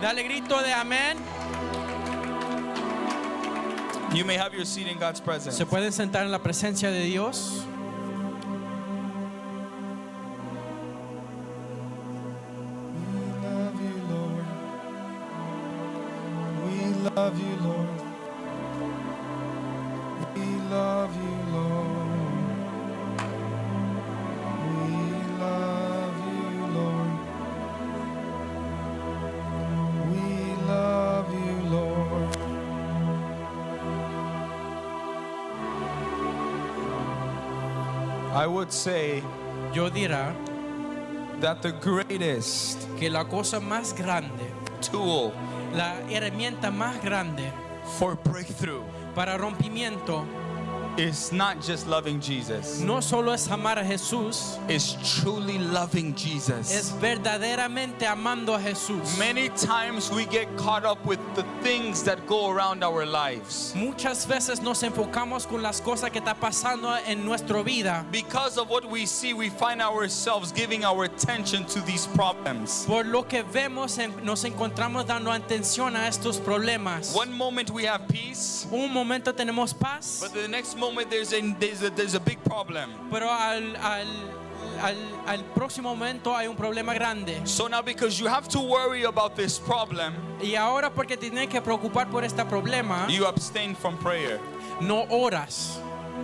Dale grito de amén. You may have your seat in God's presence. Se pueden sentar en la presencia de Dios. We love you, Lord. We love you, Lord. We love you, Lord. We love you, Lord. I would say Yo dirá that the greatest que la cosa más grande, tool la herramienta más grande for breakthrough para rompimiento is not just loving Jesus, no solo es amar a Jesús, is truly loving es Jesus. verdaderamente amando a Jesús. Many times we get caught up with the things that go around our lives. Muchas veces nos enfocamos con las cosas que está pasando en nuestra vida. Because of what we see, we find ourselves giving our attention to these problems. Por lo que vemos, nos encontramos dando atención a estos problemas. One moment we have peace, Un momento tenemos paz, but the next moment there's a big problem. pero al próximo momento hay un problema grande. So now, because you have to worry about this problem, Y ahora, porque te tienes que preocupar por este problema, you abstain from prayer. no oras.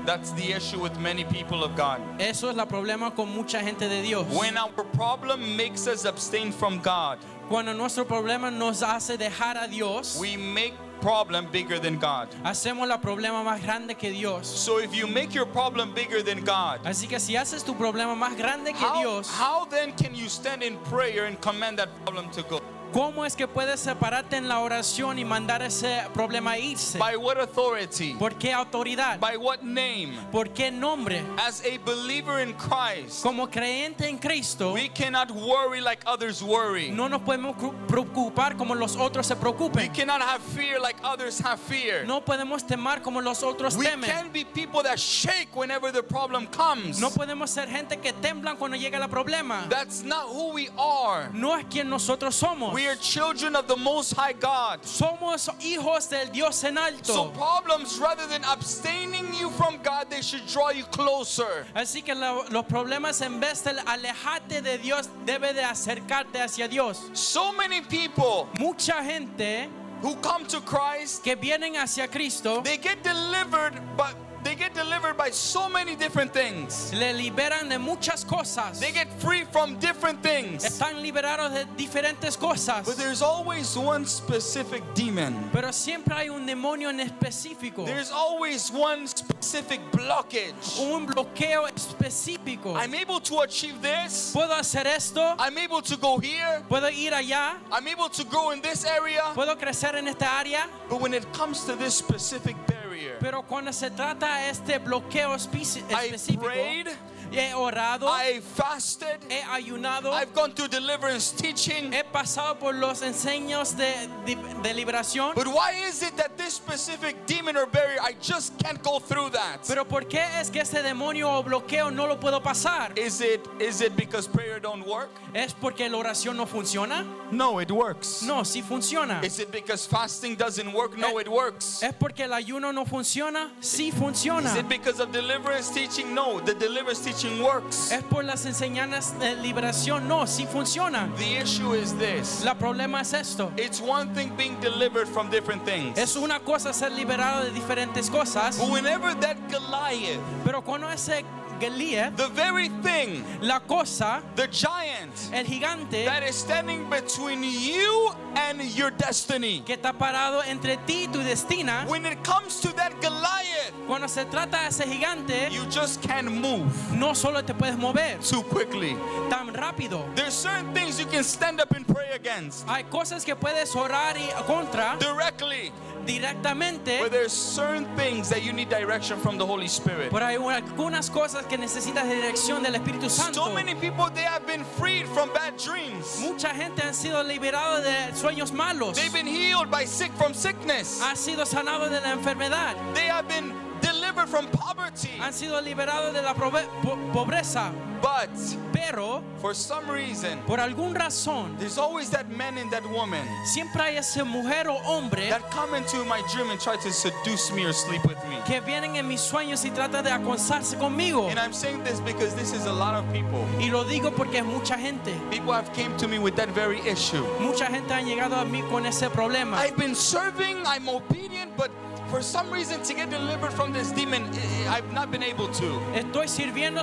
That's the issue with many people of God. Eso es el problema con mucha gente de Dios. When our problem makes us abstain from God, Cuando nuestro problema nos hace dejar a Dios, we make problem bigger than God. hacemos el problema más grande que Dios. So if you make your problem bigger than God, Así que si haces tu problema más grande que Dios, how then can you stand in prayer and command that problem to go? ¿cómo es que puedes separarte en la oración y mandar ese problema a irse? By what authority? ¿Por qué autoridad? By what name? ¿Por qué nombre? As a believer in Christ, Como creyente en Cristo, we cannot worry like others worry. no nos podemos preocupar como los otros se We preocupen. cannot have fear like others have fear. No podemos temar como los otros We temen. can't be people that shake whenever the problem comes. No podemos ser gente que temblan cuando llega el problema. That's not who we are. No es quien nosotros somos. We are children of the Most High God. Somos hijos del Dios en So alto. problems, rather than abstaining you from God, they should draw you closer. Así que los problemas, en vez de alejarte de Dios, debe de acercarte hacia Dios. So many people Mucha gente who come to Christ, que vienen hacia Cristo they get delivered, but they get delivered by so many different things. le liberan de muchas cosas. They get free from different things. Están liberados de diferentes cosas. But there's always one specific demon. Pero siempre hay un demonio en específico. There's always one specific blockage. Un bloqueo específico. I'm able to achieve this. Puedo hacer esto. I'm able to go here. Puedo ir allá. I'm able to grow in this area. Puedo crecer en esta área. But when it comes to this specific barrier, Pero cuando se trata de este bloqueo I específico, prayed, he orado, I fasted, he ayunado, I've gone through deliverance teaching. he pasado por los enseños de liberación. But why is it that this specific demon or barrier, I just can't go through that? Pero ¿por qué es que ese demonio o bloqueo no lo puedo pasar? Is it because prayer don't work? ¿Es porque la oración no funciona? No, it works. No, sí funciona. Is it because fasting doesn't work? No, it works. ¿Es porque el ayuno no funciona? Sí funciona. Is it because of deliverance teaching? No, the deliverance teaching works. ¿Es por las enseñanzas de liberación? No, sí funciona. The issue is this. El problema es esto. It's one thing being delivered from different things. Es una cosa ser liberado de diferentes cosas, But whenever that Goliath, pero cuando ese Goliath, the very thing, la cosa, the giant el gigante that is standing between you and your destiny, que está parado entre ti y tu destino, when it comes to that Goliath, cuando se trata de ese gigante, you just can't move no solo te puedes mover too quickly. tan rápido. There's certain things you can stand up and pray against Hay cosas que puedes orar y contra directly, directamente, but there's certain things that you need direction from the Holy Spirit. pero hay algunas cosas que necesitas dirección del Espíritu Santo. So many people, they have been freed from bad dreams. Mucha gente han sido liberados de sueños malos. They've been healed from sickness. Han sido sanados de la enfermedad. They have been delivered from poverty. Han sido liberados de la pobreza. But Pero for some reason, por algún razón there's always that man and that woman siempre hay ese mujer o hombre that come into my dream and try to seduce me or sleep with me. que vienen en mis sueños y tratan de acostarse conmigo. And I'm saying this because this is a lot of people. Y lo digo porque es mucha gente. People have came to me with that very issue. Mucha gente ha llegado a mí con ese problema. I've been serving, I'm obedient, but for some reason to get delivered from this demon, I've not been able to. Estoy sirviendo,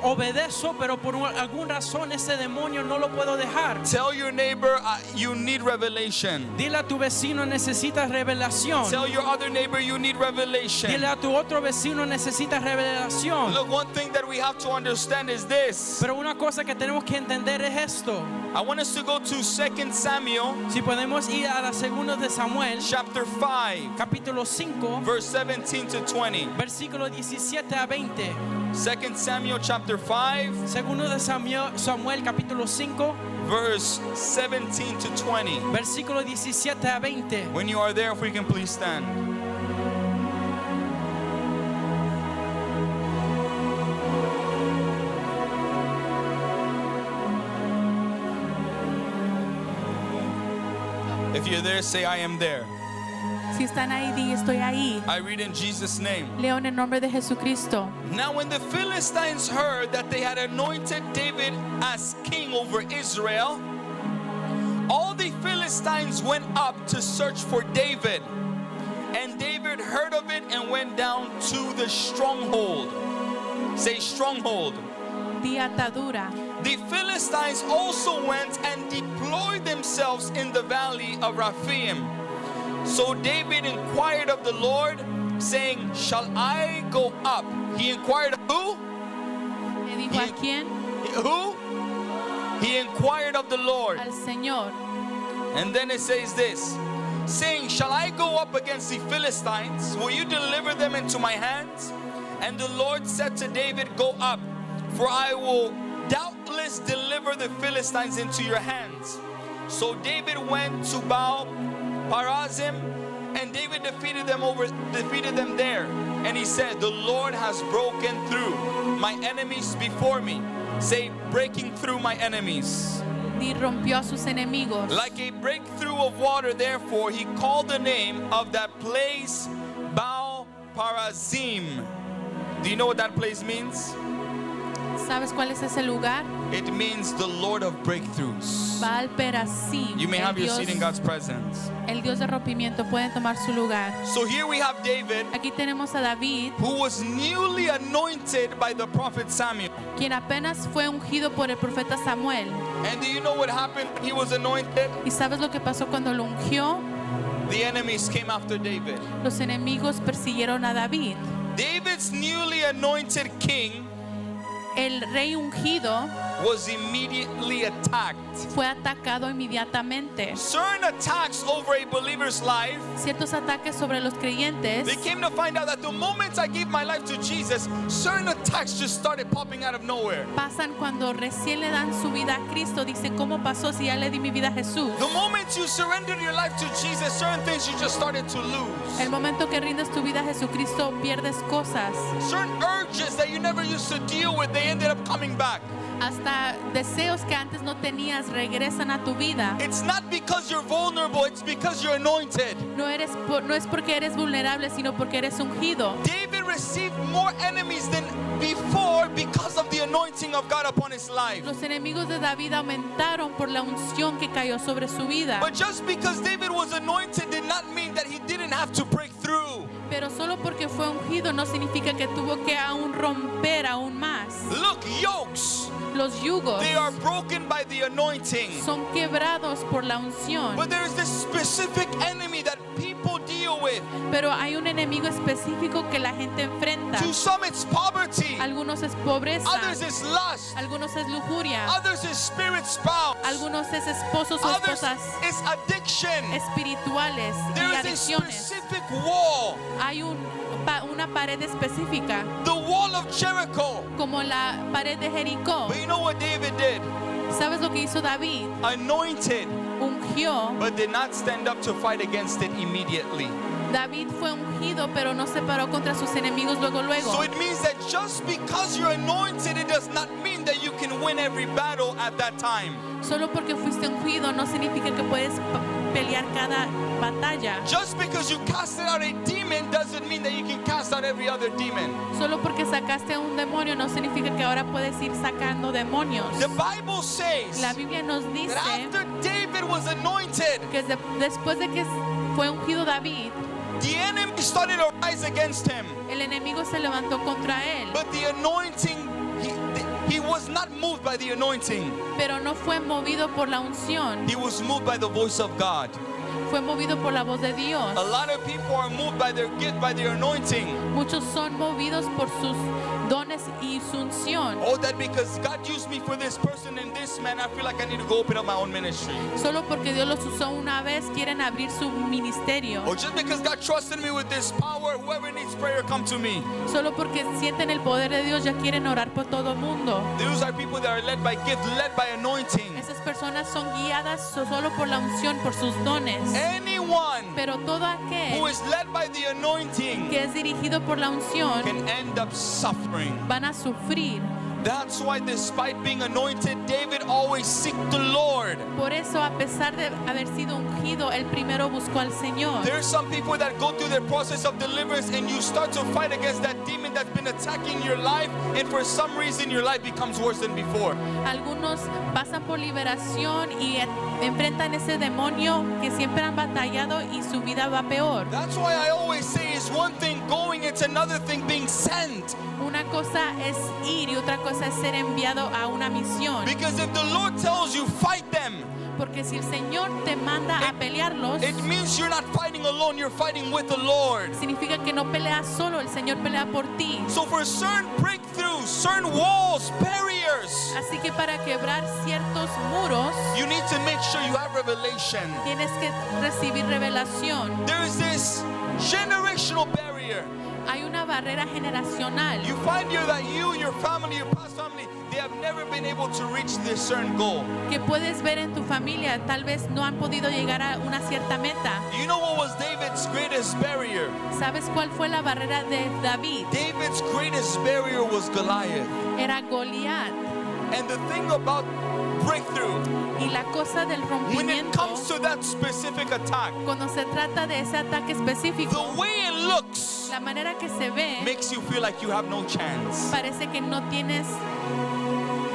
obedezco, pero por alguna razón ese demonio no lo puedo dejar. Tell your neighbor you need revelation. Dile a tu vecino necesitas revelación. Tell your other neighbor you need revelation. Dile a tu otro vecino necesitas revelación. Look, one thing that we have to understand is this. Pero una cosa que tenemos que entender es esto. I want us to go to 2 Samuel Si podemos ir a la segunda de Samuel, chapter 5, capítulo 5, verse 17 to 20. versículo 17 a 20. 2 Samuel chapter 5, Segundo de Samuel, capítulo 5, verse 17 to 20. versículo 17 a 20. When you are there, if we can please stand. If you're there, say, I am there. Si están ahí, di estoy ahí. I read in Jesus' name. Leo en el nombre de Jesucristo. Now when the Philistines heard that they had anointed David as king over Israel, all the Philistines went up to search for David. And David heard of it and went down to the stronghold. Say stronghold. Di atadura. The Philistines also went and deployed themselves in the valley of Rephaim. So David inquired of the Lord, saying, shall I go up? He inquired of who? Le dijo a quién? Who? He inquired of the Lord. Al Señor. And then it says this, saying, shall I go up against the Philistines? Will you deliver them into my hands? And the Lord said to David, go up, for I will doubtless deliver the Philistines into your hands. So David went to Baal Perazim, and David defeated them there. And he said, the Lord has broken through my enemies before me. Say, breaking through my enemies. Di rompió a sus enemigos. Like a breakthrough of water, therefore, he called the name of that place Baal Perazim. Do you know what that place means? ¿Sabes cuál es ese lugar? It means the Lord of breakthroughs. Baal Perazim. You may have your seat in Dios, God's presence. el Dios de rompimiento. Pueden tomar su lugar. So here we have David, Aquí tenemos a David, who was newly anointed by the prophet Samuel. quien apenas fue ungido por el profeta Samuel. And do you know what happened when he was anointed? ¿Y sabes lo que pasó cuando lo ungió? The enemies came after David. Los enemigos persiguieron a David. David's newly anointed king El rey ungido was immediately attacked. fue atacado inmediatamente. Certain attacks over a believer's life, Ciertos ataques sobre los creyentes they came to find out that the moment I gave my life to Jesus, certain attacks just started popping out of nowhere. pasan cuando recién le dan su vida a Cristo. Dicen, ¿cómo pasó si ya le di mi vida a Jesús? The moment you surrendered your life to Jesus, certain things you just started to lose. El momento que rindes tu vida a Jesucristo, pierdes cosas. Certain urges that you never used to deal with, they ended up coming back. Hasta deseos que antes no tenías regresan a tu vida. It's not because you're vulnerable, it's because you're anointed. No es porque eres vulnerable, sino porque eres ungido. David received more enemies than before because of the anointing of God upon his life. Los enemigos de David aumentaron por la unción que cayó sobre su vida. But just because David was anointed did not mean that he didn't have to break through. Pero solo porque fue ungido no significa que tuvo que aún romper aún más. Look, yokes, Los yugos they are broken by the anointing. son quebrados por la unción. But there is this specific enemy that people deal with. Pero hay un enemigo específico que la gente enfrenta. To some it's poverty, Algunos es pobreza, others is lust, algunos es lujuria, others is spirit spouse, algunos es esposos o others esposas is addiction. espirituales y There is a adicciones. specific wall, Hay una pared específica, the wall of Jericho. como la pared de Jericó. But you know what David did? ¿Sabes lo que hizo David? Anointed, Ungió, but did not stand up to fight against it immediately. David fue ungido, pero no se paró contra sus enemigos luego. So it means that just because you're anointed, it does not mean that you can win every battle at that time. Solo porque fuiste ungido no significa que puedes pelear cada batalla. Just because you casted out a demon doesn't mean that you can cast out every other demon. Solo porque sacaste a un demonio no significa que ahora puedes ir sacando demonios. The Bible says La Biblia nos that dice after David was anointed, que después de que fue ungido David, the enemy started to rise against him. el enemigo se levantó contra él, But the anointing, he was not moved by the anointing. pero no fue movido por la unción, He was moved by the voice of God. fue movido por la voz de Dios. A lot of people are moved by their gift, by their anointing. Muchos son movidos por sus dones y su unción. Oh, that because God used me for this person and this man, I feel like I need to go open up my own ministry. Solo porque Dios los usó una vez quieren abrir su ministerio. Or just because God trusted me with this power, whoever needs prayer, come to me. Solo porque sienten el poder de Dios ya quieren orar por todo el mundo. Those are people that are led by gift, led by anointing. Esas personas son guiadas solo por la unción, por sus dones. Anyone Pero todo who aquel is led by the anointing que es dirigido por la unción can end up suffering. van a sufrir. That's why despite being anointed, David always seeked the Lord. Por eso, a pesar de haber sido ungido, el primero buscó al Señor. There's some people that go through the process of deliverance and you start to fight against that demon that's been attacking your life, and for some reason your life becomes worse than before. Algunos pasan por liberación y enfrentan ese demonio que siempre han batallado y su vida va peor. That's why I always say it's one thing going, it's another thing being sent. Una cosa es ir y otra cosa es ser enviado a una misión. Because if the Lord tells you fight them, Porque si el Señor te manda a pelearlos, it means you're not fighting alone, you're fighting with the Lord. significa que no peleas solo, el Señor pelea por ti. So for certain breakthroughs, certain walls, barriers, Así que para quebrar ciertos muros, you need to make sure you have revelation. tienes que recibir revelación. There is this generational barrier. Hay una barrera generacional. You find here that you, your family, your past family, they have never been able to reach this certain goal. Que puedes ver en tu familia, tal vez no han podido llegar a una cierta meta. You know what was David's greatest barrier? ¿Sabes cuál fue la barrera de David? David's greatest barrier was Goliath. Era Goliat. And the thing about breakthrough, Y la cosa del when it rompimiento, comes to that specific attack, cuando se trata de ese ataque específico, the way it looks la manera que se ve, makes you feel like you have no chance. parece que no tienes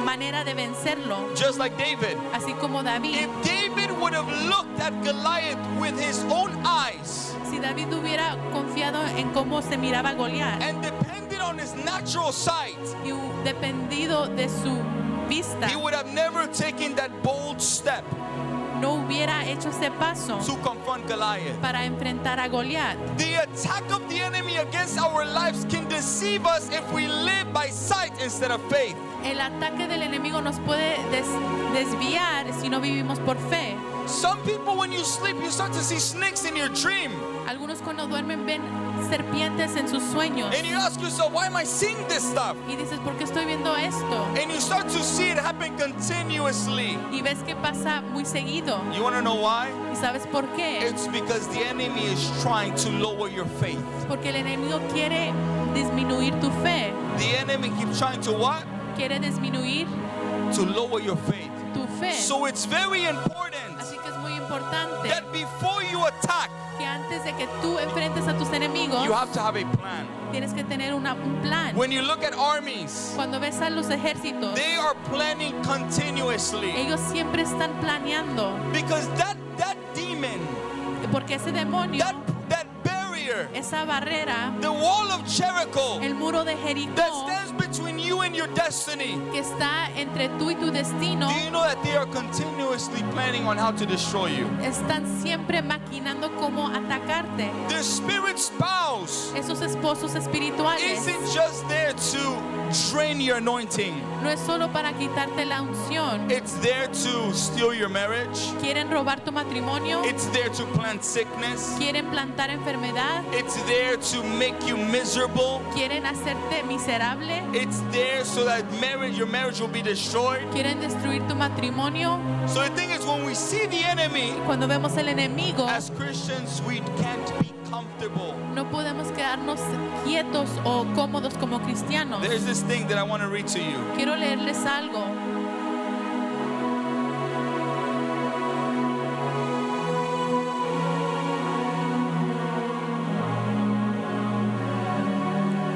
manera de vencerlo. Just like David. Así como David. If David would have looked at Goliath with his own eyes Si David hubiera confiado en cómo se miraba Goliat and depended on his natural sight, y dependido de su vista, he would have never taken that bold step no hubiera hecho ese paso to confront Goliath. para enfrentar a Goliat. The attack of the enemy against our lives can deceive us if we live by sight instead of faith. El ataque del enemigo nos puede desviar si no vivimos por fe. Some people, when you sleep, you start to see snakes in your dream. Algunos cuando duermen ven serpientes en sus sueños And you ask yourself, why am I seeing this stuff? y dices, ¿por qué estoy viendo esto? And you start to see it happen continuously. Y ves que pasa muy seguido. You want to know why? ¿Y sabes por qué? It's because the enemy is trying to lower your faith. Porque el enemigo quiere disminuir tu fe. The enemy keeps trying to what? Quiere disminuir To lower your faith. tu fe. So it's very important Así que es muy importante that before you attack, que antes de que tú enfrentes a tus enemigos, you have to have a plan. tienes que tener un plan. When you look at armies, Cuando ves a los ejércitos, they are planning continuously. ellos siempre están planeando. Because that demon, Porque ese demonio, that barrier, esa barrera, the wall of Jericho el muro de that Jericó stands between you and your destiny, que está entre tú y tu destino, do you know that they are continuously planning on how to destroy you? están siempre maquinando cómo atacarte. The spirit spouse Esos esposos espirituales isn't just there to drain your anointing. no es solo para quitarte la unción. It's there to steal your marriage. Quieren robar tu matrimonio, It's there to plant sickness. quieren plantar enfermedad, It's there to make you miserable. quieren hacerte miserable, It's there so that your marriage will be destroyed. quieren destruir tu matrimonio. So the thing is, when we see the enemy, Cuando vemos el enemigo, as Christians, we can't be comfortable. no podemos quedarnos quietos o cómodos como cristianos. There's this thing that I want to read to you. Quiero leerles algo.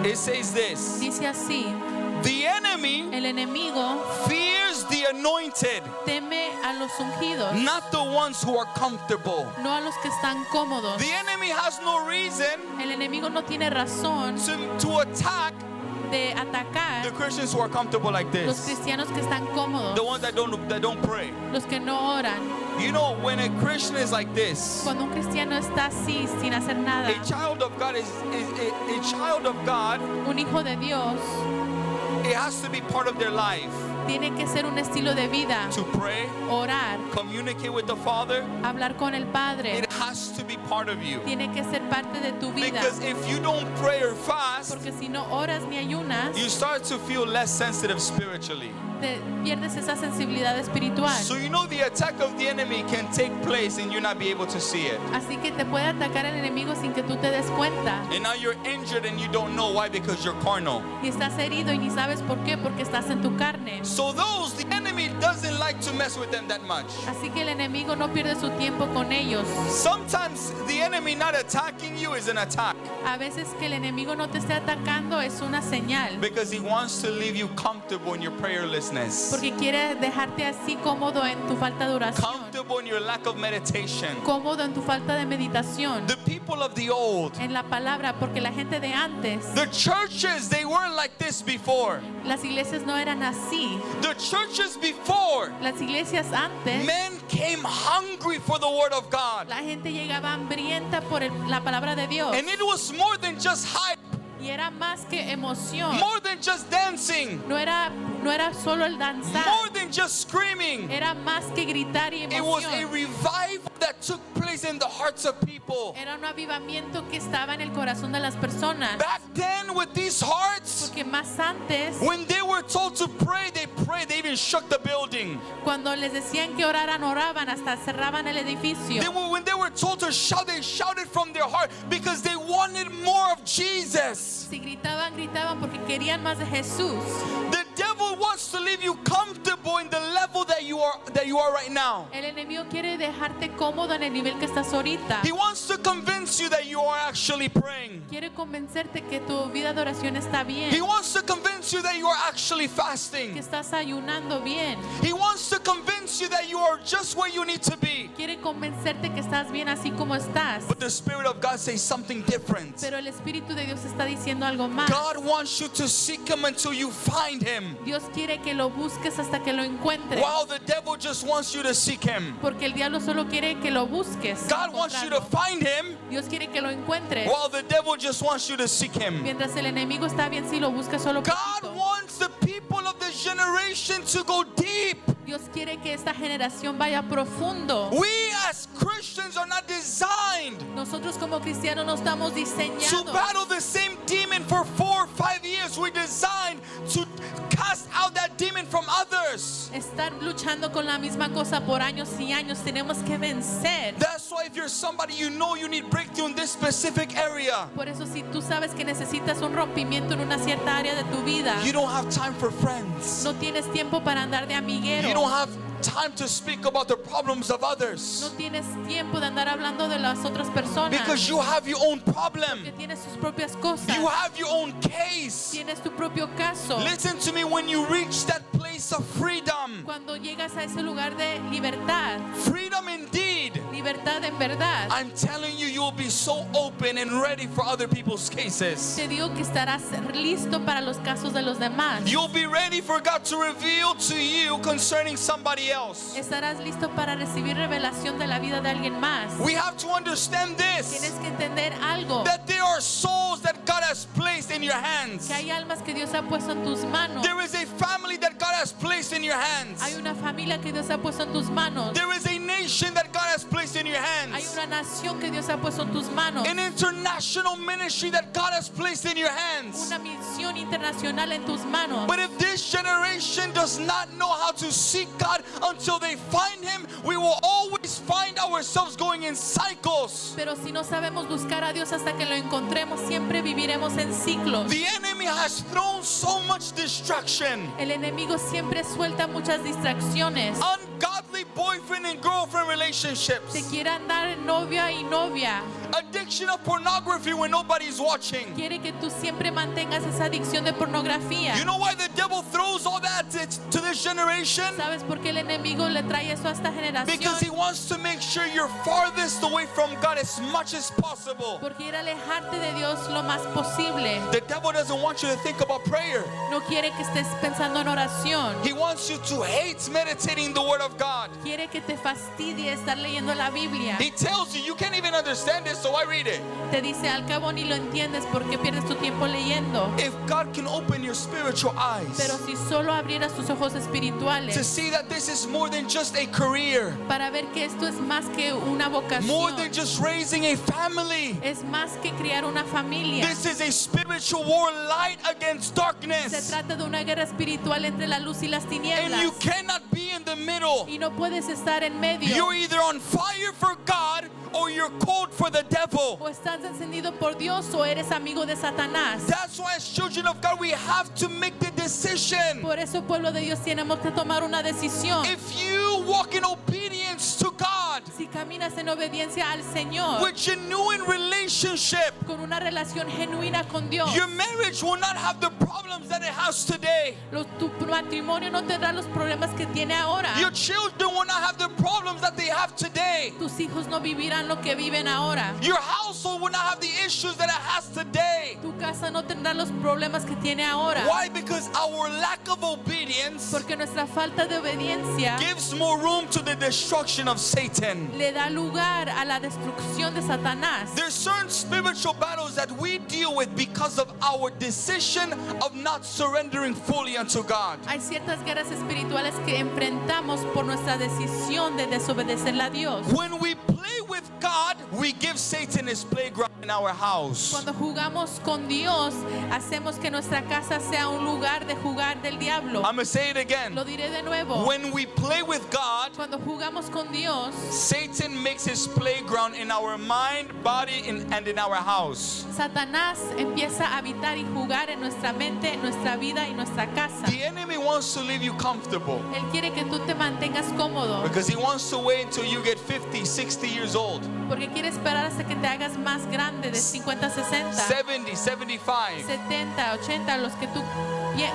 It says this: Dice así: the enemy el enemigo fears the anointed, teme a los ungidos, not the ones who are comfortable. no a los que están cómodos. The enemy has no reason El enemigo no tiene razón to attack de atacar the Christians who are comfortable like los this, cristianos que están cómodos, the ones that don't pray. los que no oran. You know, when a Christian is like this, Cuando un cristiano está así, sin hacer nada, a child of God is a child of God. un hijo de Dios, It has to be part of their life tiene que ser un estilo de vida, to pray, orar, communicate with the Father. hablar con el Padre, It has to be part of you. tiene que ser parte de tu vida. Because if you don't pray or fast, Porque si no oras ni ayunas, you start to feel less sensitive spiritually. pierdes esa sensibilidad espiritual. So you know the attack of the enemy can take place and you not be able to see it. Así que te puede atacar el enemigo sin que tú te des cuenta. And now you're injured and you don't know why, because you're carnal. Y estás herido y ni sabes por qué, porque estás en tu carne. So those, the enemy doesn't like to mess with them that much. Así que el enemigo no pierde su tiempo con ellos. Sometimes the enemy not attacking you is an attack, A veces que el enemigo no te esté atacando es una señal. because he wants to leave you comfortable in your prayerlessness, Porque quiere dejarte así cómodo en tu falta de oración. comfortable in your lack of meditation. Cómodo en tu falta de meditación. The people of the old, En la palabra, porque la gente de antes, the churches, they weren't like this before. las iglesias no eran así. The churches before, Las iglesias antes, men came hungry for the word of God. la gente llegaba hambrienta por la palabra de Dios. And it was more than just hype, Y era más que emoción. more than just dancing, No era solo el danzar. more than just screaming. Era más que gritar y It was a emoción. revival that took place in the hearts of people. Era un avivamiento que estaba en el corazón de las personas. Back then, with these hearts, Porque más antes, when they were told to pray, they prayed. They even shook the building. cuando les decían que oraran, oraban, hasta cerraban el edificio. When they were told to shout, they shouted from their heart because they wanted more of Jesus. Si gritaban, gritaban porque querían más de Jesús. The devil wants to leave you comfortable in the level that you are right now. El enemigo quiere dejarte cómodo en el nivel que estás ahorita. He wants to convince you that you are actually praying. Quiere convencerte que tu vida de oración está He bien, wants to convince you that you are actually que fasting. estás ayunando bien. He wants to convince you that you are just where you need to be. Quiere convencerte que estás bien así como estás. But the Spirit of God says something different. Pero el Espíritu de Dios está diciendo algo más. God wants you to seek Him until you find Him, Dios quiere que lo busques hasta que lo encuentres. while the devil just wants you to seek Him. Porque el diablo solo quiere que lo busques. God wants you to find Him, Dios quiere que lo encuentres. while the devil just wants you to seek Him. Mientras el enemigo está bien si lo buscas solo God poquito. wants the people of this generation to go deep. Dios quiere que esta generación vaya profundo. We as Christians are not designed Nosotros como cristianos no estamos to diseñados battle the same demon for 4 or 5 years. We're designed to cast out that demon from others. estar luchando con la misma cosa por años y años. Tenemos que vencer. That's why if you're somebody you know you need breakthrough in this specific area, Por eso si tú sabes que necesitas un rompimiento en una cierta área de tu vida, you don't have time for friends. no tienes tiempo para andar de amiguero. You don't have time to speak about the problems of No others, tienes tiempo de andar hablando de las otras personas. because you have your own Que problem. tienes tus propias cosas. You have your own case. Tienes tu propio caso. Listen to me, when you reach that place of freedom, Cuando llegas a ese lugar de libertad, freedom indeed, libertad en verdad, I'm telling you, you'll be so open and ready for other people's cases. te digo que estarás listo para los casos de los demás. You'll be ready for God to reveal to you concerning somebody else. Estarás listo para recibir revelación de la vida de alguien más. We have to understand Tienes this, que entender algo, that there are souls that God has placed in your hands. que hay almas que Dios ha puesto en tus manos. There is a family that God has placed in your hands. Hay una familia que Dios ha puesto en tus manos. There is a nation that God has placed in your Hay hands. una nación que Dios ha puesto en tus manos. An international ministry that God has placed in your hands. Una misión internacional en tus manos. But if this generation does not know how to seek God until they find Him, we will always find ourselves going in cycles. Pero si no sabemos buscar a Dios hasta que lo encontremos, siempre viviremos en ciclos. The enemy has thrown so much distraction. El enemigo siempre suelta muchas distracciones. Ungodly boyfriend and girlfriend Te relationships. quiere andar novia y novia. Addiction of pornography when nobody's watching. Quiere que tú siempre mantengas esa adicción de pornografía. You know why the devil throws all that to this generation? ¿Sabes por qué el enemigo le trae eso a esta Because he generación? wants to make sure you're farthest away from God as much as possible. Porque quiere alejarte de Dios lo más posible. The devil doesn't want you to think about prayer. No quiere que estés pensando en oración. He wants you to hate meditating the word of God. Quiere que te fastidie estar leyendo la Biblia. He tells you can't even understand this, so I read it. Te dice, al cabo ni lo entiendes porque pierdes tu tiempo leyendo. If God can open your spiritual Pero eyes si solo abrieras tus ojos to espirituales see that this is more than just a career, para ver que esto es más que una more vocación, than just raising a family. es más que criar una familia. This is a spiritual war, light against Se darkness. trata de una guerra espiritual entre la luz y las And tinieblas. you cannot be in the middle. Y no puedes estar en medio. You're either on fire for God or you're cold for the devil. O estás encendido por Dios o eres amigo de Satanás. That's why as children of God we have to make the decision. Por eso, pueblo de Dios, tenemos que tomar una decisión. If you walk in obedience to God Si caminas en obediencia al Señor, with genuine relationship, con una relación genuina con Dios, your marriage will not have the problems that it has today. tu matrimonio no tendrá los problemas que tiene ahora. Your children will not have the problems that they have today. Tus hijos no vivirán lo que viven ahora. Your household will not have the issues that it has today. Tu casa no tendrá los problemas que tiene ahora. Why? Because our lack of obedience Porque nuestra falta de obediencia gives more room to the destruction of Satan. le da lugar a la destrucción de Satanás. There's certain spiritual battles that we deal with because of our decision of not surrendering fully unto God. Hay ciertas guerras espirituales que enfrentamos por nuestra decisión de desobedecerle a Dios. When we play with God, we give Satan his playground in our house. Cuando jugamos con Dios, hacemos que nuestra casa sea un lugar de jugar del diablo. I'm going to say it again. Lo diré de nuevo. When we play with God, Cuando jugamos con Dios, Satan makes his playground in our mind, body, and in our house. Satanás empieza a habitar y jugar en nuestra mente, en nuestra vida y nuestra casa. The enemy wants to leave you comfortable Él quiere que tú te mantengas cómodo, because he wants to wait until you get 50, 60 years old, porque quiere esperar hasta que te hagas más grande, de 50, 60, 70, 75. 70, 80, los que tú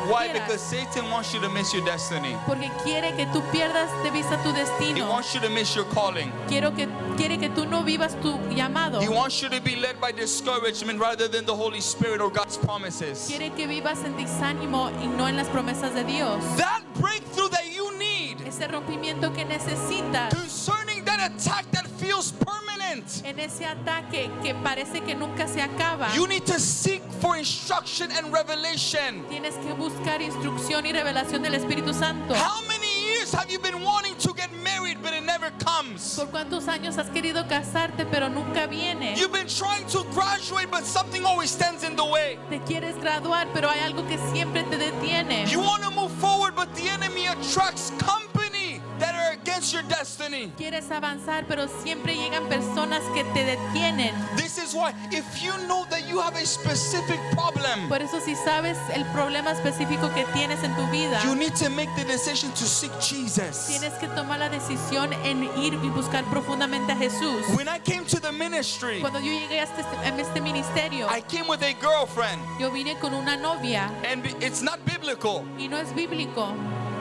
Why? quieras. Because Satan wants you to miss your destiny. Porque quiere que tú pierdas de vista tu He destino. wants you to miss your calling. Quiere que tú no vivas tu llamado. He wants you to be led by discouragement rather than the Holy Spirit or God's promises. Quiere que vivas en desánimo y no en las promesas de Dios. That breakthrough that you need Ese rompimiento que necesitas concerning that attack that feels permanent, en ese ataque que parece que nunca se acaba. you need to seek for instruction and revelation. Tienes que buscar instrucción y revelación del Espíritu Santo. How many years have you been wanting to get married but it never comes? ¿Por cuántos años has querido casarte pero nunca viene? You've been trying to graduate but something always stands in the way. Te quieres graduar pero hay algo que siempre te detiene. You want to move forward but the enemy attracts company that are against your destiny. Quieres avanzar pero siempre llegan personas que te detienen. This is why if you know that you have a specific problem, Por eso, si sabes el problema específico que tienes en tu vida, you need to make the decision to seek Jesus. tienes que tomar la decisión en ir y buscar profundamente a Jesús. When I came to the ministry, Cuando yo llegué a este ministerio, I came with a girlfriend, yo vine con una novia and it's not biblical. y no es bíblico.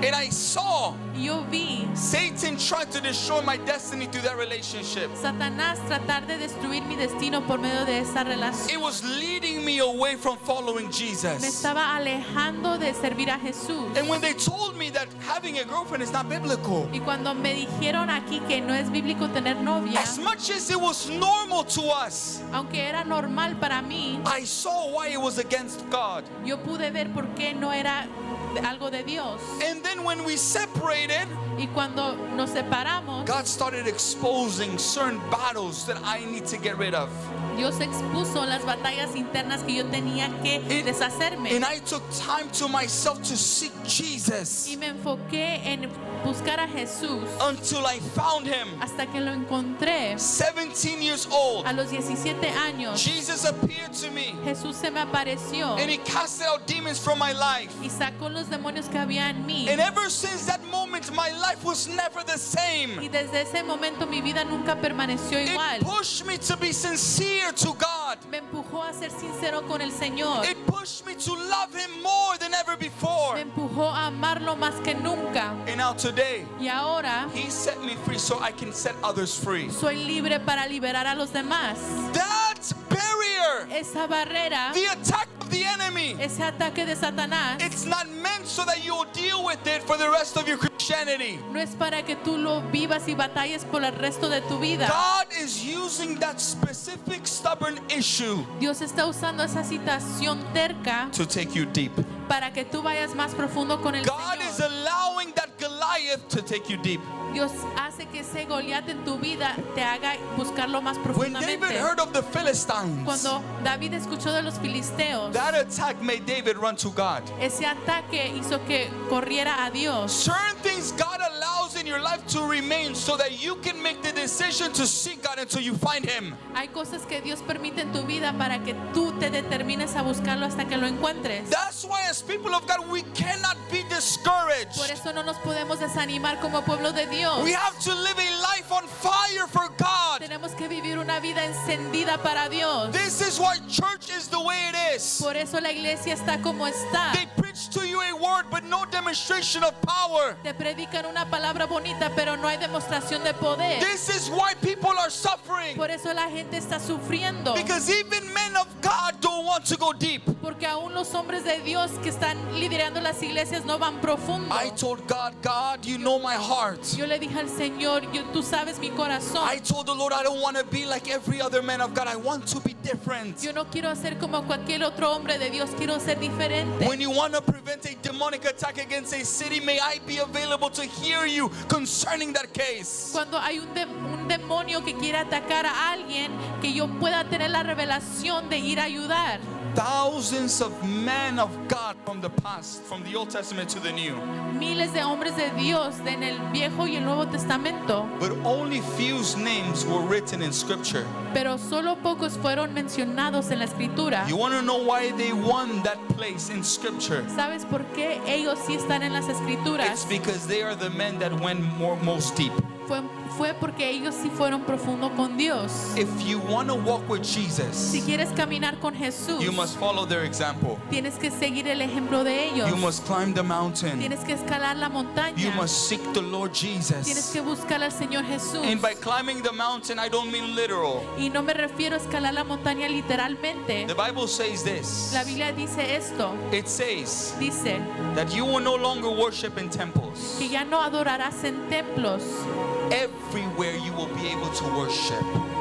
And I saw Y yo vi Satan try to destroy my destiny through that relationship. Satanás tratar de destruir mi destino por medio de esa relación. It was leading me away from following Me Jesus. estaba alejando de servir a Jesús. And when they told me that having a girlfriend is not biblical, Y cuando me dijeron aquí que no es bíblico tener novia, as much as it was normal to us, aunque era normal para mí, I saw why it was against God. yo pude ver por qué no era algo de Dios. And then when we separated, Y cuando nos separamos, God started exposing certain battles that I need to get rid of. Dios expuso las batallas internas que yo tenía que deshacerme. And I took time to myself to seek Jesus Y me enfoqué en buscar a Jesús until I found him. hasta que lo encontré. 17 years old, A los 17 años, Jesus appeared to me Jesús se me apareció and he casted out demons from my life. y sacó los demonios que había en mí. And ever since that moment, my life was never the same. Y desde ese momento mi vida nunca permaneció It igual. pushed me to be sincere to God. Me empujó a ser sincero con el Señor. It pushed me to love him more than ever before. Me empujó a amarlo más que nunca. And now today, Y ahora he set me free so I can set others free. soy libre para liberar a los demás. That barrier, Esa barrera, the attack of the enemy, ese ataque de Satanás, it's not meant so that you'll deal with it for the rest of your Christianity. no es para que tú lo vivas y batalles por el resto de tu vida. God is using that specific stubborn issue Dios está usando esa situación terca to take you deep. para que tú vayas más profundo con el God is Señor. allowing that Goliath to take you deep. Dios hace que ese Goliat en tu vida te haga buscarlo más When David profundamente. heard of the Philistines, Cuando David escuchó de los filisteos, that attack made David run to God. ese ataque hizo que corriera a Dios. Certain things God allows in your life to remain so that you can make the decision to seek God until you find him. Hay cosas que Dios permite en tu vida para que tú te determines a buscarlo hasta que lo encuentres. That's why as people of God we cannot be Por discouraged. eso no nos podemos desanimar como pueblo de Dios. We have to live a life on fire for God. Tenemos que vivir una vida encendida para Dios. This is why church is the way it is. Por eso la iglesia está como está. They preach to you a word but no demonstration of power. Te predican una palabra bonita, pero no hay demostración de poder. This is why people are suffering. Por eso la gente está sufriendo. Because even men of God don't want to go deep. Porque aún los hombres de Dios que están liderando las iglesias no van profundo. I told God, God, you know my heart. Yo le dije al Señor, tú sabes mi corazón. I told the Lord, I don't want to be like every other man of God. I want to be different. Yo no quiero ser como cualquier otro hombre de Dios, quiero ser diferente. When you want to prevent a demonic attack against a city, may I be available to hear you concerning that case. Cuando hay un demonio que quiere atacar a alguien, que yo pueda tener la revelación de ir a ayudar. Thousands of men of God from the past, from the Old Testament to the New. Miles de hombres de Dios en el Viejo y el Nuevo Testamento, But only few names were written in Scripture. pero solo pocos fueron mencionados en la Escritura. You want to know why they won that place in Scripture? ¿Sabes por qué ellos sí están en las It's Escrituras? because they are the men that went most deep. Fue porque ellos sí fueron profundo con Dios. If you want to walk with Si Jesus, quieres caminar con Jesús, you must follow their example. tienes que seguir el ejemplo de ellos. You must climb the mountain. Tienes que escalar la montaña. You must seek the Lord Tienes Jesus. que buscar al Señor Jesús. And by climbing the mountain, I don't mean literal. Y no me refiero a escalar la montaña literalmente. The Bible says this. La Biblia dice esto. It says Dice that you will no longer worship in temples. que ya no adorarás en templos. Everywhere you will be able to worship.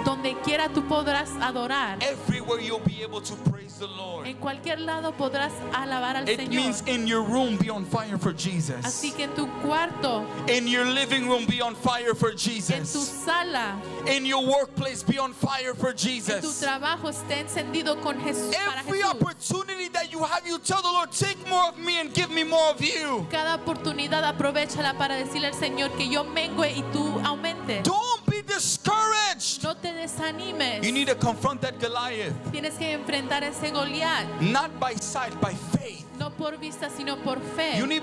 Donde quiera tú podrás adorar. Everywhere you'll be able to praise the Lord. En cualquier lado podrás alabar al It Señor. means in your room be on fire for Jesus. Así que en tu cuarto, In your living room be on fire for en tu Jesus. sala, In your workplace be on fire for en tu Jesus. trabajo esté encendido con Jesús para Every Jesús. opportunity that you have, you tell the Lord, take more of me and give me more of you. Cada oportunidad aprovéchala para decirle al Señor que yo mengue y tú aumentes. Don't be discouraged. No te desanimes. You need to confront that Goliath, Tienes que enfrentar a ese Goliat, not by sight, by faith. no por vista, sino por fe. You need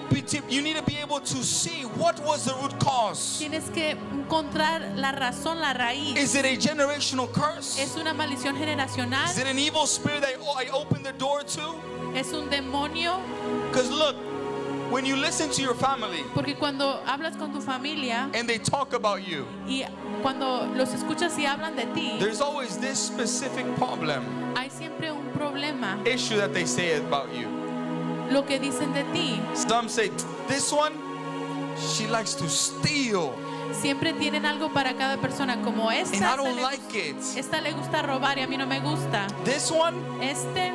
to be able to see what was the root cause. Tienes que encontrar la razón, la raíz. Is it a generational curse? ¿Es una maldición generacional? Is it an evil spirit that I opened the door to? ¿Es un demonio? Because look, when you listen to your family Porque cuando hablas con tu familia and they talk about you, y cuando los escuchas y hablan de ti, there's always this specific problem, hay siempre un problema. issue that they say about you. Lo que dicen de ti, Some say, this one, she likes to steal, siempre tienen algo para cada persona, como and I esta don't le, like it. esta le gusta robar y a mí no me gusta. This one, Este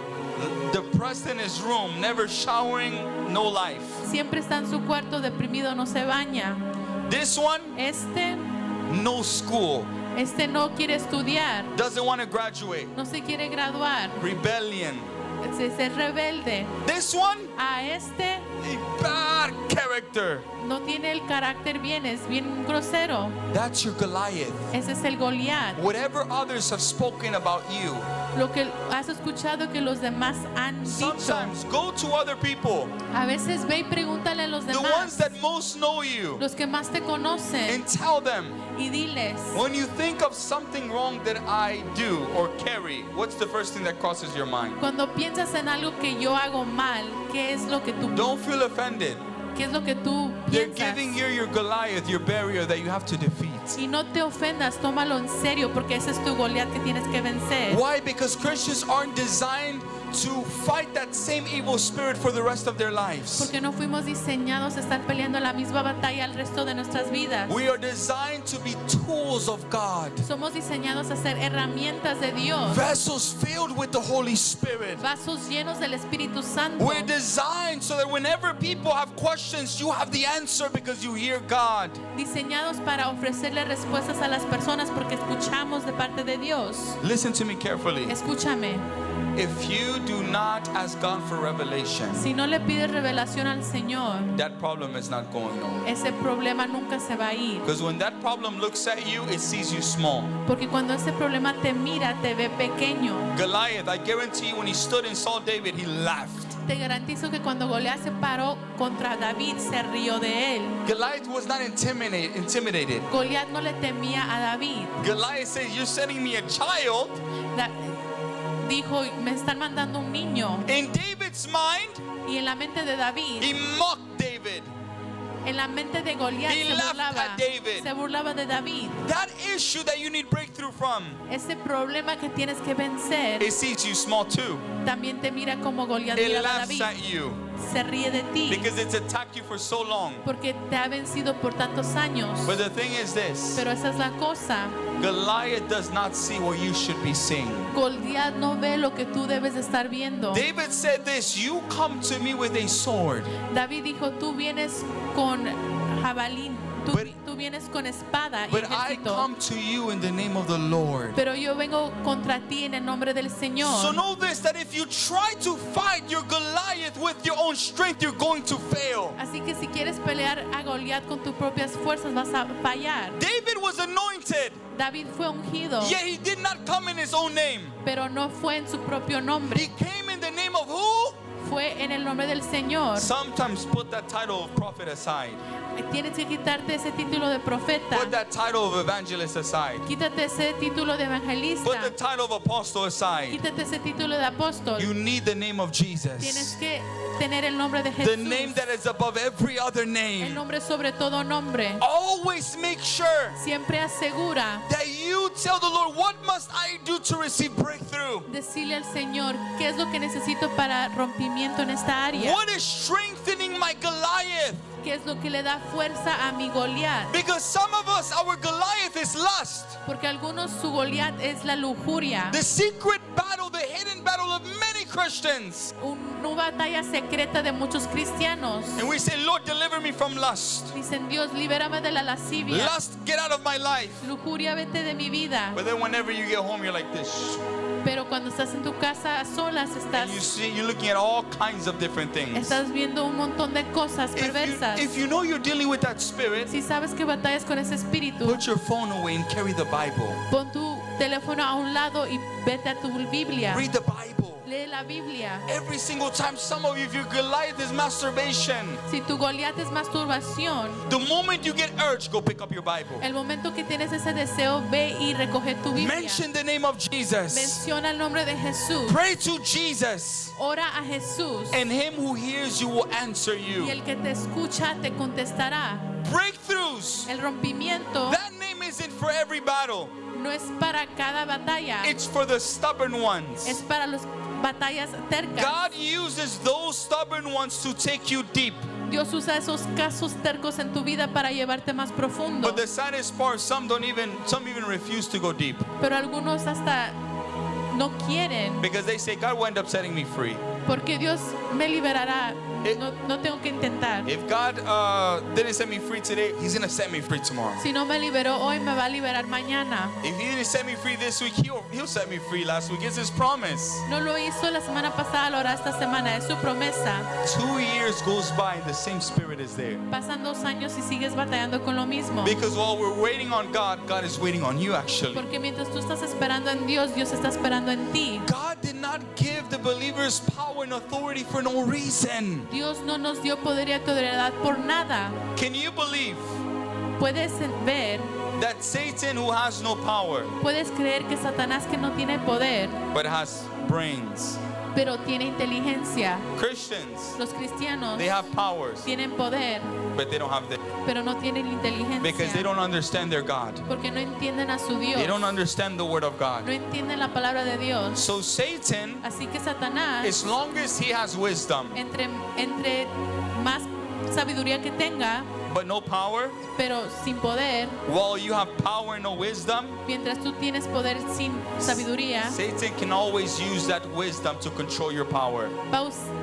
depressed in his room, never showering, no life. siempre está en su cuarto deprimido, no se baña. This one, Este no school, no quiere estudiar, doesn't want to graduate. no se quiere graduar, Rebellion. es rebelde. This one, A este a bad character. no tiene el carácter bien, es bien grosero. That's your Goliath. Ese es el Goliat. Whatever others have spoken about you, Lo que has escuchado que los demás han dicho. sometimes go to other people, A veces ve y pregúntale a los the ones demás, that most know you, los que más te conocen, and tell them, y diles, when you think of something wrong that I do or carry, what's the first thing that crosses your mind? cuando piensas en algo que yo hago mal, ¿qué es lo que tú, Don't feel offended. qué es lo que tú They're piensas? giving you your Goliath, your barrier that you have to defeat. Y no te ofendas, tómalo en serio, porque ese es tu Goliat que tienes que vencer. Why? Because Christians aren't designed to fight that same evil spirit for the rest of their lives. Porque no fuimos diseñados a estar peleando la misma batalla el resto de nuestras vidas. We are designed to be tools of God, Somos diseñados a ser herramientas de Dios, vessels filled with the Holy Spirit. vasos llenos del Espíritu Santo. We're designed so that whenever people have questions, you have the answer because you hear God. Diseñados para ofrecerle respuestas a las personas porque escuchamos de parte de Dios. Listen to me carefully. Escúchame, If you do not ask God for revelation, si no le pides revelación al Señor, that problem is not going nowhere. ese problema nunca se va a ir. Because when that problem looks at you, it sees you small. Porque cuando ese problema te mira, te ve pequeño. Goliath, I guarantee you, when he stood and saw David, he laughed. Te garantizo que cuando Goliat se paró contra David, se rió de él. Goliath was not intimidated. Goliat no le temía a David. Goliath says, you're sending me a child. Da- dijo, me están mandando un niño. In David's mind, Y en la mente de David, he mocked David. en la mente de Goliat He laughed at David. se burlaba de David. That issue that you need breakthrough from, Ese problema que tienes que vencer, it sees you small too. también te mira como Goliat It miraba a laughs David. at you Se ríe de ti because it's attacked you for so long. porque te ha vencido por tantos años. But the thing is this, Pero esa es la cosa. Goliath does not see what you should be seeing. Goliat no ve lo que tú debes de estar viendo. David said this, you come to me with a sword. David dijo, tú vienes con jabalín, tú vienes con espada y But I ejército, come to you in the name of the Lord. pero yo vengo contra ti en el nombre del Señor. So know this, that if you try to fight your Goliath with your own strength, you're going to fail. Así que si quieres pelear a Goliat con tus propias fuerzas, vas a fallar. David was anointed, David fue ungido, yet he did not come in his own name. pero no fue en su propio nombre, He came in the name of who? fue en el nombre del Señor. Sometimes put that title of prophet aside. Tienes que quitarte ese título de profeta, Put that title of evangelist aside. quítate ese título de Put the evangelista, title of apostle aside. quítate ese título de apóstol. You need the name of Tienes Jesus. que tener el nombre de The name Jesús, that is above every other el name. nombre sobre todo nombre. Always make sure Siempre asegura that you tell the Lord, what must I do to receive breakthrough? decirle al Señor qué es lo que necesito para rompimiento en esta área, What is strengthening my Goliath? qué es lo que le da fuerza a mi Goliat, Because some of us, our Goliath is lust. porque algunos su Goliat es la lujuria, The secret battle, the hidden battle of many Christians. una batalla secreta de muchos cristianos. And we say, Lord, deliver me from lust. Dicen, Dios, libérame de la lascivia, Lust, get out of my life. lujuria, vete de mi vida. But then whenever you get home, you're like this. Pero cuando estás en tu casa a solas, And you see, you're looking at all kinds of different things. estás viendo un montón de cosas perversas. If you know you're dealing with that spirit, Si sabes que batallas con ese espíritu, put your phone away and carry the Bible. pon tu teléfono a un lado y vete a tu Biblia. Read the Bible. Lee la Biblia. Every single time, some of you, if your Goliath is masturbation, Si tu Goliat es masturbación, the moment you get urged, go pick up your Bible. el momento que tienes ese deseo, ve y recoge tu Biblia. Mention the name of Jesus. Menciona el nombre de Jesús. Pray to Jesus. Ora a Jesús. And him who hears you will answer Y you. el que te escucha te contestará. Breakthroughs. El rompimiento That name isn't for every battle. no es para cada batalla, It's for the stubborn es ones. para las batallas tercas. God uses those stubborn ones to take you deep. Dios usa esos casos tercos en tu vida para llevarte más profundo. But the saddest part, some even refuse to go deep Pero algunos hasta no quieren, because they say God will end up setting me free. porque Dios me liberará, no tengo que intentar. If God didn't set me free today, He's gonna set me free tomorrow. Si no me liberó hoy, me va a liberar mañana. If He didn't set me free this week, He'll set me free last week. It's His promise. No lo hizo la semana pasada, lo hará esta semana. Es su promesa. 2 years goes by and the same Spirit is there. Pasan 2 años y sigues batallando con lo mismo. Because while we're waiting on God, God is waiting on you actually. Porque mientras tú estás esperando en Dios, Dios está esperando en ti. God did not give the believers power and authority for no reason. Dios no nos dio poder y autoridad por nada. Can you believe Puedes ver, that Satan, who has no power puedes creer que Satanás, que no tiene poder, but has brains, pero tiene inteligencia. Christians, Los cristianos they have powers tienen poder, but they don't have the, pero no tienen because they inteligencia. don't understand their God. Porque no entienden a su Dios. They don't understand the word of God. No entienden la palabra de Dios. So Satan, Así que Satanás, as long as he has wisdom entre más sabiduría que tenga, but no power, pero sin poder, while you have power and no wisdom, mientras tú tienes poder sin sabiduría, Satan can always use that wisdom to control your power.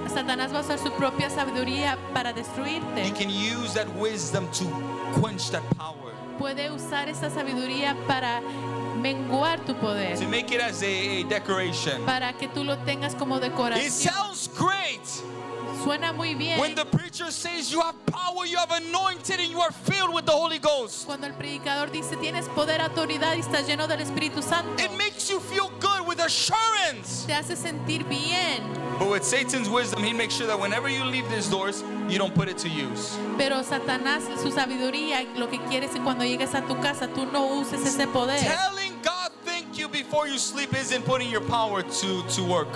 Satanás va a usar su propia sabiduría para He destruirte. can use that wisdom to quench that power, Puede usar esa sabiduría para menguar tu poder, to make it as a decoration. para que tú lo tengas como It decoración. sounds great Suena muy bien when the preacher says you have power, you have anointed, and you are filled with the Holy Ghost. cuando el predicador dice tienes poder, autoridad y estás lleno del Espíritu Santo. It makes you feel good with assurance. Te hace sentir bien. But with Satan's wisdom, he makes sure that whenever you leave these doors, you don't put it to use. Pero Satanás, su sabiduría, lo que quiere es que cuando llegues a tu casa tú no uses ese poder. Telling God thank you before you sleep isn't putting your power to work.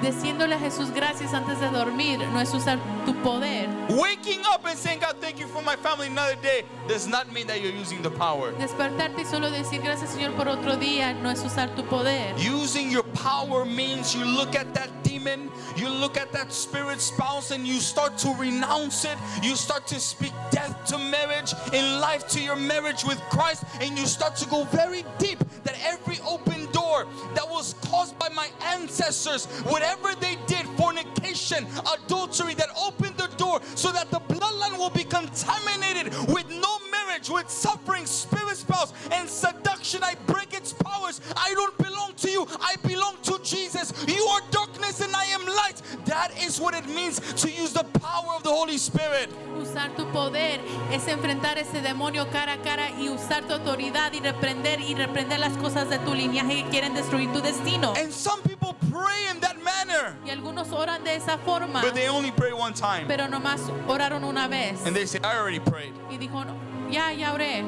Diciéndole a Jesús gracias antes de dormir no es usar tu poder. Waking up and saying, God, thank you for my family another day does not mean that you're using the power. Despertarte y solo decir gracias Señor por otro día no es usar tu poder. Using your power means you look at that demon, you look at that spirit spouse, and you start to renounce it. You start to speak death to marriage and life to your marriage with Christ, and you start to go very deep that every open door that was caused by my ancestors, whatever they did, fornication, adultery, that opened the door so that the bloodline will be contaminated with no marriage, with suffering, spirit spouse, and seduction. I break its powers. I don't belong to you. I belong to Jesus. You are darkness and I am light. That is what it means to use the power of the Holy Spirit. Usar tu poder es enfrentar ese demonio cara a cara y usar tu autoridad y reprender las cosas de tu linaje que quieren destruir tu destino. And some people pray in that manner, Y algunos oran de esa forma, but they only pray one time. pero nomás oraron una vez. And they say, I already prayed. Y dijo, "No, ya oré."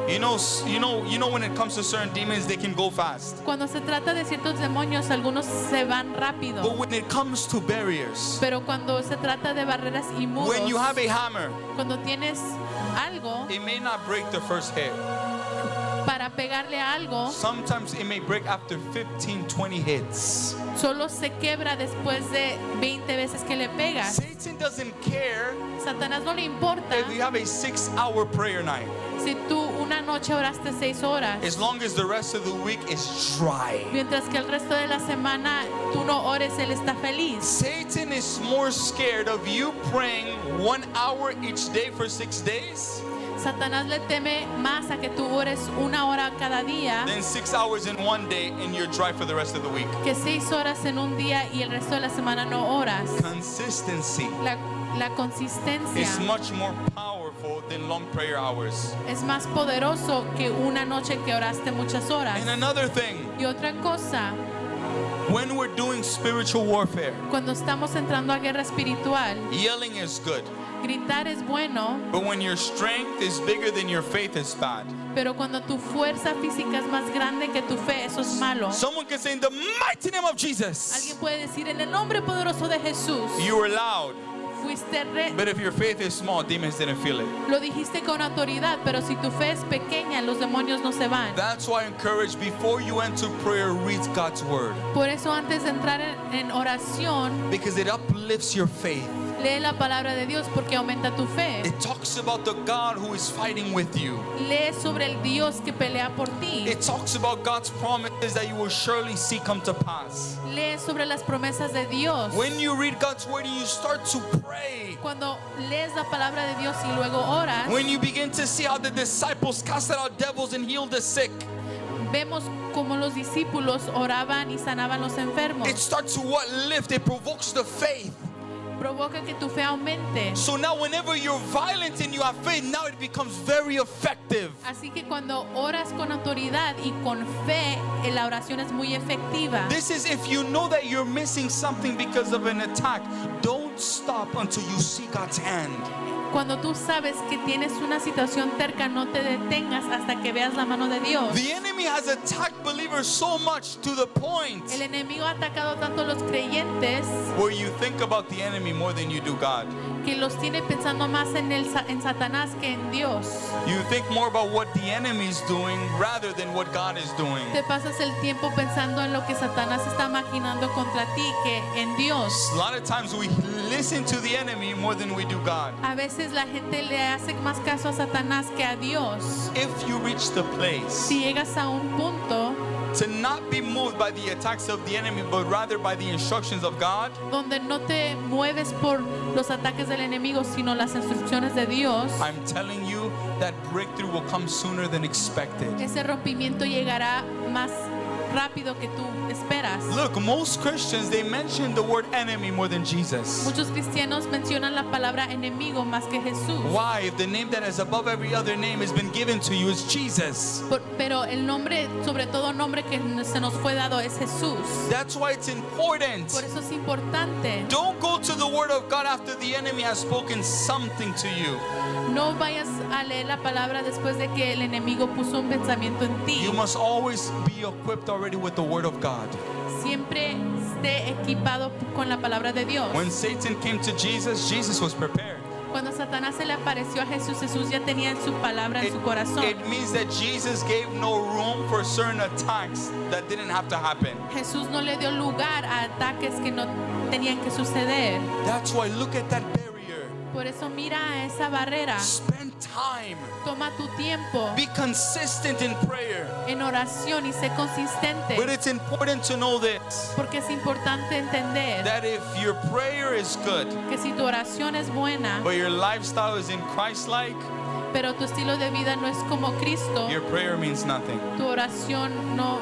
You know when it comes to certain demons, they can go fast. Cuando se trata de ciertos demonios, algunos se van rápido. But when it comes to barriers, Pero cuando se trata de barreras y muros, when you have a hammer, cuando tienes algo it may not break the first hit. para pegarle a algo, Sometimes it may break after 15, 20 hits. solo se quebra después de 20 veces que le pegas. Satan doesn't care Satanás no le importa if you have a 6-hour prayer night, si tú una noche oraste 6 horas, as long as the rest of the week is dry. mientras que el resto de la semana tú no ores, él está feliz. Satan is more scared of you praying 1 hour each day for 6 days Satanás le teme más a que tú ores 1 hora cada día than 6 hours in one day and you're dry for the rest of the week. que 6 horas en un día y el resto de la semana no oras. Consistency La consistencia is much more powerful than long prayer hours. es más poderoso que una noche que oraste muchas horas. And another thing, Y otra cosa, when we're doing spiritual warfare, cuando estamos entrando a guerra espiritual, yelling is good. gritar es bueno, But when your strength is bigger than your faith, is bad. pero cuando tu fuerza física es más grande que tu fe, eso es malo. Someone can say, in the mighty name of Jesus, Alguien puede decir en el nombre poderoso de Jesús, you were loud. fuiste But if your faith is small, demons didn't feel it. lo dijiste con autoridad, pero si tu fe es pequeña, los demonios no se van. That's why I encourage, before you enter prayer, read God's word. Por eso antes de entrar en oración, Because it uplifts your faith. Lee la palabra de Dios porque aumenta tu fe. It talks about the God who is fighting with you. Lee sobre el Dios que pelea por ti. It talks about God's promises that you will surely see come to pass. Lee sobre las promesas de Dios. When you read God's word and you start to pray, Cuando lees la palabra de Dios y luego oras, when you begin to see how the disciples casted out devils and healed the sick, vemos como los discípulos oraban y sanaban los enfermos. it starts to what lift, it provokes the faith. Provoca que tu fe aumente. So now whenever you're violent and you have faith, now it becomes very effective. Así que cuando oras con autoridad y con fe, la oración es muy efectiva. This is if you know that you're missing something because of an attack, don't stop until you see God's hand. Cuando tú sabes que tienes una situación cerca, no te detengas hasta que veas la mano de Dios. The enemy has attacked believers so much to the point El enemigo ha atacado tanto a los creyentes where you think about the enemy more than you do God. que los tiene pensando más en Satanás que en Dios. You think more about what the enemy is doing rather than what God is doing. Te pasas el tiempo pensando en lo que Satanás está maquinando contra ti que en Dios. A lot of times we listen to the enemy more than we do God. A veces la gente le hace más caso a Satanás que a Dios. If you reach the place Si llegas a un punto to not be moved by the attacks of the enemy, but rather by the instructions of God, donde no te mueves por los ataques del enemigo, sino las instrucciones de Dios, I'm telling you that breakthrough will come sooner than expected. ese rompimiento llegará más rápido que tú esperas. Look, most Christians, they mention the word enemy more than Jesus. Muchos cristianos mencionan la palabra enemigo más que Jesús. Why? If the name that is above every other name has been given to you is Jesus. Pero el nombre, sobre todo nombre que se nos fue dado es Jesús. That's why it's important. Por eso es importante. Don't go to the word of God after the enemy has spoken something to you. No vayas a leer la palabra después de que el enemigo puso un pensamiento en ti. You must always be equipped already with the word of God. Siempre esté equipado con la palabra de Dios. When Satan came to Jesus, Jesus was prepared. Cuando Satanás se le apareció a Jesús, Jesús ya tenía su palabra en su corazón. It means that Jesus gave no room for certain attacks that didn't have to happen. Jesús no le dio lugar a ataques que no tenían que suceder. That's why look at that barrier. Por eso mira a esa barrera. Spend time. Toma tu tiempo Be consistent in prayer. en oración y sé consistente. But it's important to know this, Porque es importante entender that if your prayer is good, que si tu oración es buena, but your lifestyle is in Christ-like, pero tu estilo de vida no es como Cristo, your prayer means nothing. tu oración no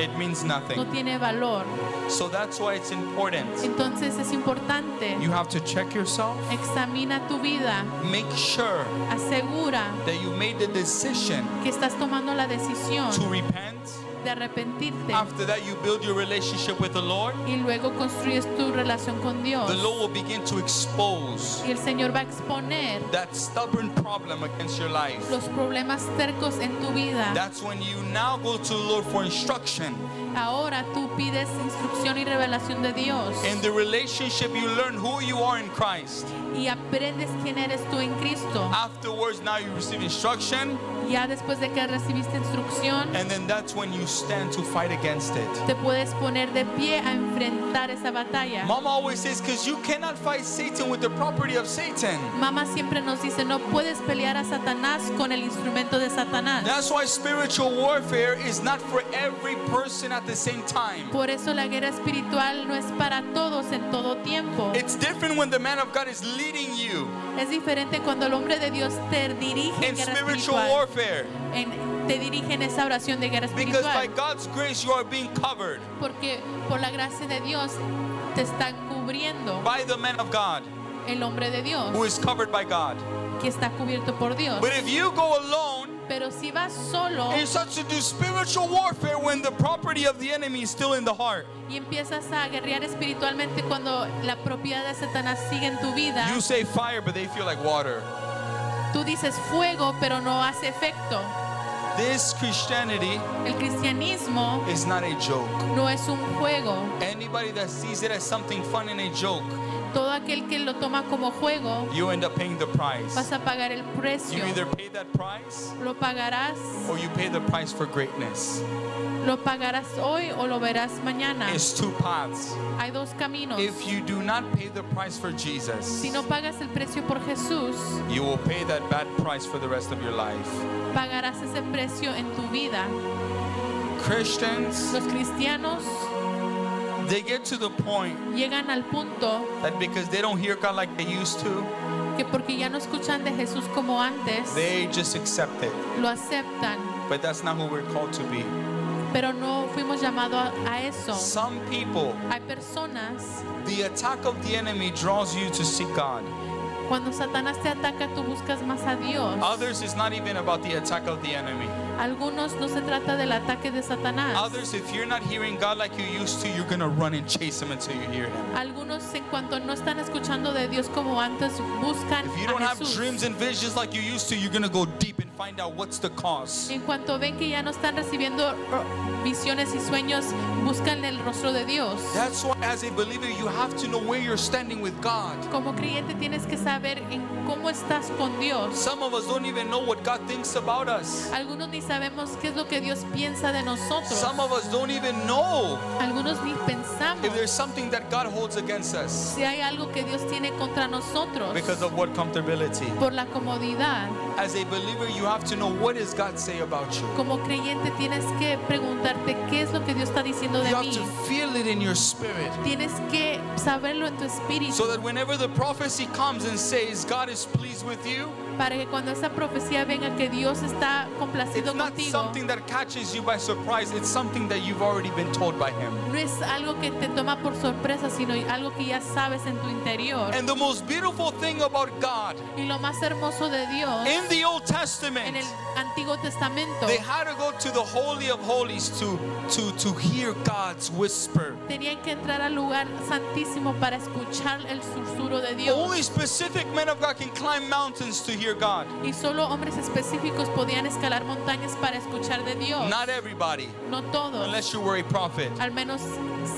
It means nothing. tiene valor. So that's why it's important. Entonces es importante. You have to check yourself. Examina tu vida. Make sure Asegura that you made the decision que estás tomando la decisión to repent. de arrepentirte. After that, you build your relationship with the Lord. Y luego construyes tu relación con Dios. The Lord will begin to expose Y el Señor va a exponer that stubborn problem against your life. los problemas tercos en tu vida. That's when you now go to the Lord for instruction. Ahora tú pides instrucción y revelación de Dios. In the relationship, you learn who you are in Christ. Y aprendes quién eres tú en Cristo. Afterwards, now you receive instruction, Ya después de que recibiste instrucción, and then that's when you stand to fight against it. te puedes poner de pie a enfrentar esa batalla. Mama always says, because you cannot fight Satan with the property of Satan. Mamá siempre nos dice, no puedes pelear a Satanás con el instrumento de Satanás. That's why spiritual warfare is not for every person at the same time. Por eso la guerra espiritual no es para todos en todo tiempo. It's different when the man of God is leading you Es diferente cuando el hombre de Dios te dirige en in guerra spiritual espiritual. warfare. Te dirige en esa oración de guerra Because by espiritual. God's grace, you are being covered Porque por la gracia de Dios te están cubriendo by the man of God el hombre de Dios, who is covered by God. que está cubierto por Dios. But if you go alone, Pero si vas solo and you start to do spiritual warfare when the property of the enemy is still in the heart, y empiezas a guerrear espiritualmente cuando la propiedad de Satanás sigue en tu vida, you say fire, but they feel like water. tú dices fuego, pero no hace efecto. This Christianity El cristianismo is not a joke. no es un juego. Anybody that sees it as something fun and a joke, Todo aquel que lo toma como juego, you end up paying the price. vas a pagar el precio. You either pay that price Lo pagarás, or you pay the price for greatness. Lo pagarás hoy o lo verás mañana. It's two paths. Hay dos caminos. If you do not pay the price for Jesus, Si no pagas el precio por Jesús, you will pay that bad price for the rest of your life. pagarás ese precio en tu vida. Christians, Los cristianos they get to the point llegan al punto that because they don't hear God like they used to, que porque ya no escuchan de Jesús como antes, they just accept it. lo aceptan, But that's not who we're called to be. pero no fuimos llamados a eso. Some people, Hay personas, the attack of the enemy draws you to seek God. cuando Satanás te ataca, tú buscas más a Dios. Others, it's not even about the attack of the enemy. Algunos no se trata del ataque de Satanás. Others, if you're not hearing God like you used to, you're going to run and chase him until you hear him. Algunos en cuanto no están escuchando de Dios como antes, buscan If you a don't have Jesús. dreams and visions like you used to, you're going to go deep and find out what's the cause. En cuanto ven que ya no están recibiendo visiones y sueños, buscan el rostro de Dios. That's why, as a believer, you have to know where you're standing with God. Como creyente tienes que saber en cómo estás con Dios. Some of us don't even know what God thinks about us. Algunos ni sabemos qué es lo que Dios piensa de nosotros. Some of us don't even know Algunos ni pensamos if there's something that God holds against us si hay algo que Dios tiene contra nosotros because of what comfortability. por la comodidad. As a believer, you have to know what does God say about you. Como creyente tienes que preguntarte qué es lo que Dios está diciendo de You have mí. to feel it in your spirit. Tienes que saberlo en tu espíritu So that whenever the prophecy comes and says God is pleased with you, para que cuando esa profecía venga que Dios está complacido it's not contigo. something that catches you by surprise. It's something that you've already been told by Him. No es algo que te toma por sorpresa, sino algo que ya sabes en tu interior. And the most beautiful thing about God, Y lo más hermoso de Dios in the Old en Testament, el Antiguo Testamento, they had to go to the Holy of Holies to hear God's whisper. tenían que entrar al lugar santísimo para escuchar el susurro de Dios. Only specific men of God can climb mountains to hear God. Y solo hombres específicos podían escalar montañas para escuchar de Dios. Not everybody, No todos, unless you were a prophet. al menos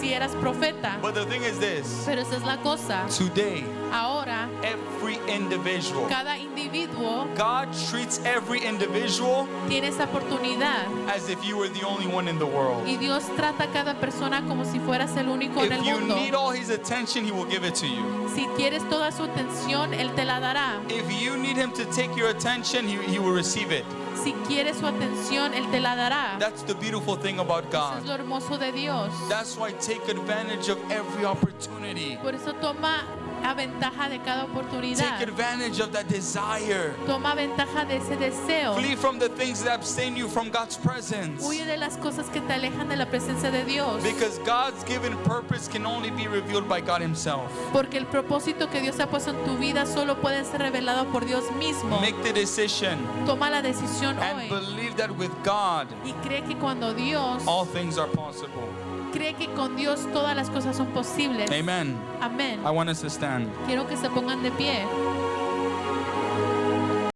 si eras profeta. But the thing is this, Pero esa es la cosa. today, Ahora, every individual, cada individuo God treats every individual tiene esa oportunidad. as if you were the only one in the world. Y Dios trata a cada persona como si fueras el único en If el you mundo. need all His attention, He will give it to you. Si quieres toda su atención, Él te la dará. If you need Him to take your attention, He will receive it. Si quieres su atención, Él te la dará. That's the beautiful thing about Eso es God. lo hermoso de Dios. That's why take advantage of every opportunity. Por eso toma a ventaja de cada Take oportunidad. advantage of that desire. Toma ventaja de ese deseo. Flee from the things that abstain you from God's presence. Huye de las cosas que te alejan de la presencia de Dios. Because God's given purpose can only be revealed by God Himself. Porque el propósito que Dios ha puesto en tu vida solo puede ser revelado por Dios mismo. Make the decision Toma la decisión and hoy. believe that with God, Y cree que cuando Dios, all things are possible. cree que con Dios todas las cosas son posibles. Amen. Amén. I want us to stand. Quiero que se pongan de pie.